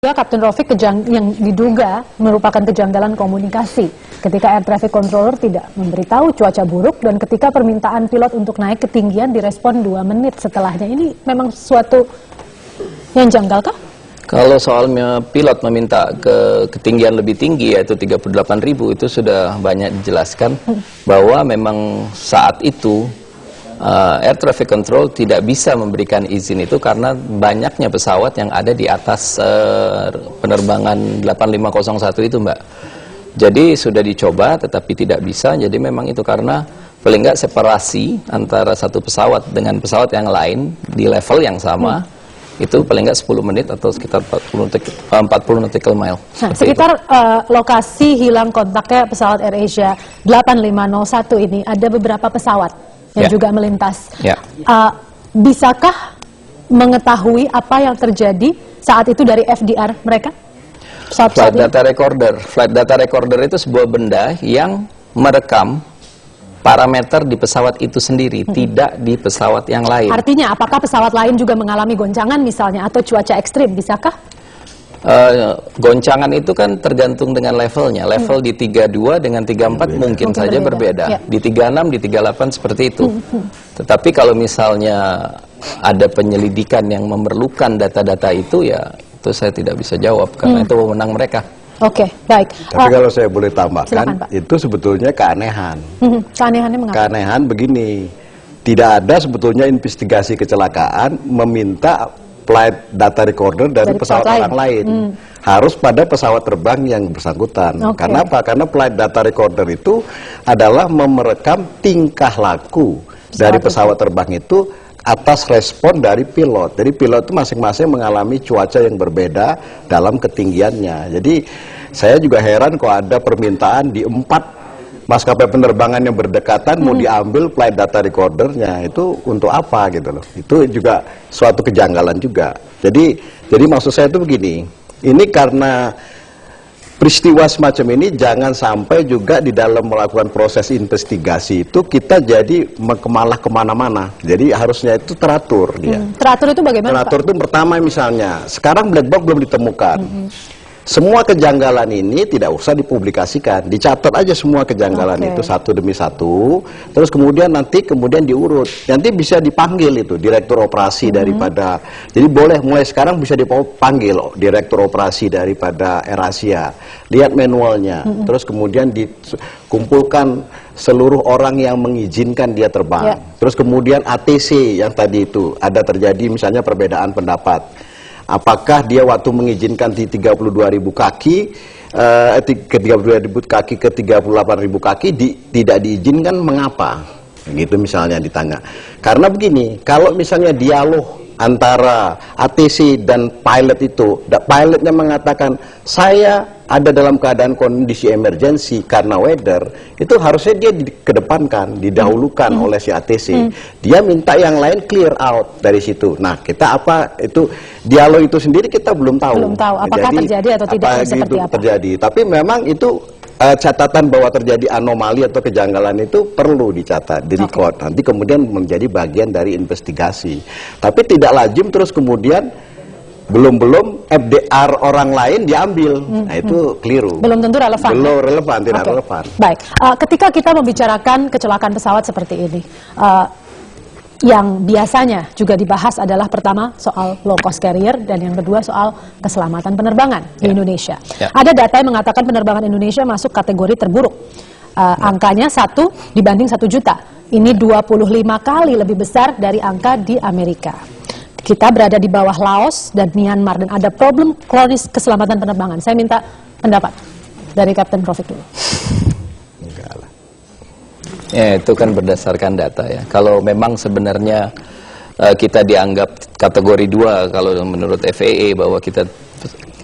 Ya, Kapten Rafiq yang diduga merupakan kejanggalan komunikasi ketika air traffic controller tidak memberitahu cuaca buruk dan ketika permintaan pilot untuk naik ketinggian direspon 2 menit setelahnya. Ini memang suatu yang janggal kah? Kalau soalnya pilot meminta ke ketinggian lebih tinggi yaitu 38.000 itu sudah banyak dijelaskan bahwa memang saat itu air traffic control tidak bisa memberikan izin itu karena banyaknya pesawat yang ada di atas penerbangan 8501 itu, Mbak. Jadi sudah dicoba tetapi tidak bisa. Jadi memang itu karena paling nggak separasi antara satu pesawat dengan pesawat yang lain di level yang sama itu paling nggak 10 menit atau sekitar 40 nautical mile. Nah, sekitar lokasi hilang kontaknya pesawat AirAsia 8501 ini ada beberapa pesawat yang juga melintas. Bisakah mengetahui apa yang terjadi saat itu dari FDR mereka? Flight data recorder itu sebuah benda yang merekam parameter di pesawat itu sendiri, tidak di pesawat yang lain. Artinya, apakah pesawat lain juga mengalami goncangan misalnya atau cuaca ekstrim, bisakah? Goncangan itu kan tergantung dengan levelnya. Level di 32 dengan 34 mungkin saja berbeda. Di 36, di 38 seperti itu. Tetapi kalau misalnya ada penyelidikan yang memerlukan data-data itu, ya itu saya tidak bisa jawab karena itu wewenang mereka. Oke, baik. Tapi kalau saya boleh tambahkan, itu sebetulnya keanehan. Keanehannya mengapa? Keanehan begini, tidak ada sebetulnya investigasi kecelakaan meminta flight data recorder dari pesawat orang lain. Harus pada pesawat terbang yang bersangkutan. Karena apa? Karena flight data recorder itu adalah merekam tingkah laku dari pesawat terbang itu atas respon dari pilot. Jadi pilot itu masing-masing mengalami cuaca yang berbeda dalam ketinggiannya. Jadi saya juga heran kok ada permintaan di 4 maskapai penerbangan yang berdekatan mau diambil flight data recordernya. Itu untuk apa gitu loh. Itu juga suatu kejanggalan juga. Jadi maksud saya itu begini, ini karena peristiwa semacam ini jangan sampai juga di dalam melakukan proses investigasi itu kita jadi malah kemana-mana. Jadi harusnya itu teratur dia. Teratur itu bagaimana, Teratur itu pertama misalnya, sekarang black box belum ditemukan. Semua kejanggalan ini tidak usah dipublikasikan, dicatat aja semua kejanggalan itu satu demi satu, terus kemudian diurut, nanti bisa dipanggil itu direktur operasi daripada, jadi boleh mulai sekarang bisa dipanggil direktur operasi daripada AirAsia, lihat manualnya, terus kemudian dikumpulkan seluruh orang yang mengizinkan dia terbang, terus kemudian ATC yang tadi itu ada terjadi misalnya perbedaan pendapat. Apakah dia waktu mengizinkan di 32.000 kaki ke 32.000 kaki ke 38.000 kaki tidak diizinkan, mengapa? Gitu misalnya ditanya. Karena begini, kalau misalnya dialog antara ATC dan pilot itu, pilotnya mengatakan saya ada dalam keadaan kondisi emergency karena weather, itu harusnya dia dikedepankan, didahulukan oleh si ATC. Dia minta yang lain clear out dari situ. Nah, kita apa itu dialog itu sendiri kita belum tahu. Belum tahu apakah terjadi atau tidak, seperti apa. Terjadi. Tapi memang itu catatan bahwa terjadi anomali atau kejanggalan itu perlu dicatat, direcord. Nanti kemudian menjadi bagian dari investigasi. Tapi tidak lazim terus kemudian belum FDR orang lain diambil. Nah, itu keliru. Belum tentu relevan. Belum relevan, tidak relevan. Baik, ketika kita membicarakan kecelakaan pesawat seperti ini, yang biasanya juga dibahas adalah pertama soal low cost carrier dan yang kedua soal keselamatan penerbangan di Indonesia. Ada data yang mengatakan penerbangan Indonesia masuk kategori terburuk. Angkanya 1 dibanding 1 juta. Ini 25 kali lebih besar dari angka di Amerika. Kita berada di bawah Laos dan Myanmar dan ada problem kronis keselamatan penerbangan. Saya minta pendapat dari Kapten Rafiq dulu. Ya, itu kan berdasarkan data ya. Kalau memang sebenarnya kita dianggap kategori 2 kalau menurut FAA bahwa kita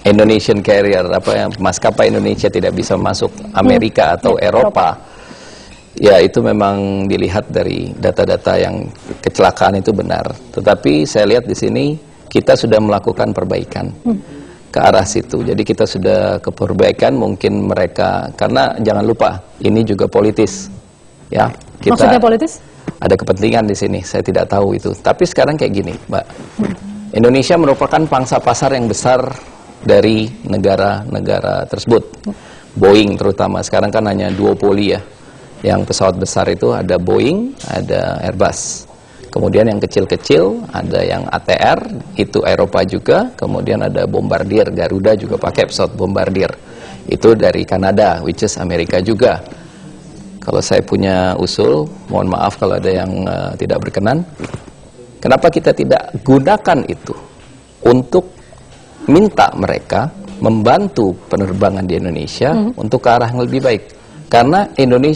Indonesian carrier, maskapai Indonesia tidak bisa masuk Amerika atau Eropa. Ya, itu memang dilihat dari data-data yang kecelakaan itu benar. Tetapi saya lihat di sini kita sudah melakukan perbaikan ke arah situ. Jadi kita sudah ke perbaikan, mungkin mereka, karena jangan lupa ini juga politis. Ya, kita maksudnya politis? Ada kepentingan di sini, saya tidak tahu itu. Tapi sekarang kayak gini, Mbak. Indonesia merupakan pangsa pasar yang besar dari negara-negara tersebut. Boeing terutama, sekarang kan hanya duopoli ya. Yang pesawat besar itu ada Boeing, ada Airbus. Kemudian yang kecil-kecil ada yang ATR, itu Eropa juga. Kemudian ada Bombardier, Garuda juga pakai pesawat Bombardier. Itu dari Kanada, which is Amerika juga. Kalau saya punya usul, mohon maaf kalau ada yang tidak berkenan. Kenapa kita tidak gunakan itu untuk minta mereka membantu penerbangan di Indonesia untuk ke arah yang lebih baik? Karena Indonesia